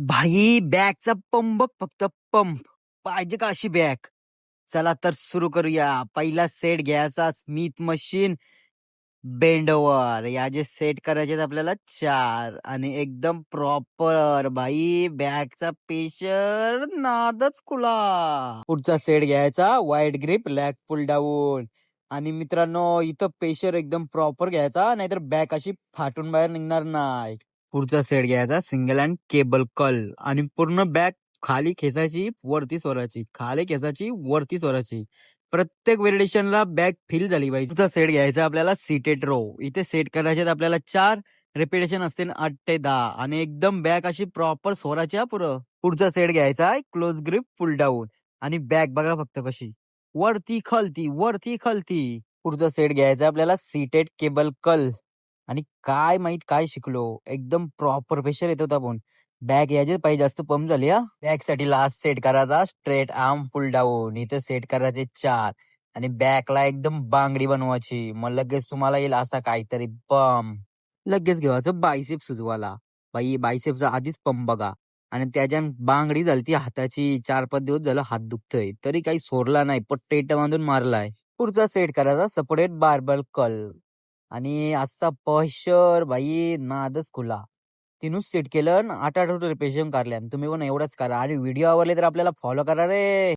भाई बॅगचा पंप बघ, फक्त पंप पाहिजे का अशी बॅग. चला तर सुरू करूया. पहिला सेट घ्यायचा स्मिथ मशीन बेंडोवर. या जे सेट करायचे आहेत आपल्याला 4 आणि एकदम प्रॉपर भाई बॅगचा पेशर नादच खुला. पुढचा सेट घ्यायचा वाईड ग्रिप लॅग पुल डाऊन. आणि मित्रांनो इथं पेशर एकदम प्रॉपर घ्यायचा, नाहीतर बॅग अशी फाटून बाहेर निघणार नाही. पुढचा सेट घ्यायचा सिंगल अँड केबल कल. आणि पूर्ण बॅग खाली खेचायची वरती सोरायची, खाली खेचायची वरती सोरायची. प्रत्येक व्हेरिएशनला बॅग फिल झाली पाहिजे. पुढचा सेट घ्यायचा आपल्याला सीटेड रो. इथे सेट करायचे आपल्याला 4 रिपिटेशन असते 8 ते 10. आणि एकदम बॅग अशी प्रॉपर सोरायची हा पुरं. पुढचा सेट घ्यायचा आहे क्लोज ग्रिप पुल डाऊन. आणि बॅग बघा फक्त कशी वरती खलती वरती खलती. पुढचा सेट घ्यायचा आपल्याला सीटेड केबल कल. आणि काय माहित काय शिकलो, एकदम प्रॉपर प्रेशर येत होता. पण बॅग याचे पाहिजे जास्त पंप झाली हा. बॅग साठी लास्ट सेट करायचा स्ट्रेट आर्म पुल डाऊन. इथे सेट करायचे 4. आणि बॅकला एकदम बांगडी बनवायची. मग लगेच तुम्हाला येईल असा काहीतरी पंप. लगेच घेवायचं बायसेप सुजवाला. बाई बायसेपचा आधीच पंप बघा. आणि त्याच्यान बांगडी झाली हाताची. 4-5 दिवस झालं हात दुखतोय, तरी काही सोडला नाही, पट्टेट बांधून मारलाय. पुढचा सेट करायचा सपोर्टेड बार्बल कल. आणि असा पशर भाई नादच खुला. तिनूच सेट केलं 8 आठवडे रिपेशन काढल्या. तुम्ही पण एवढंच करा. आणि व्हिडिओ आवडले तर आपल्याला फॉलो करा रे.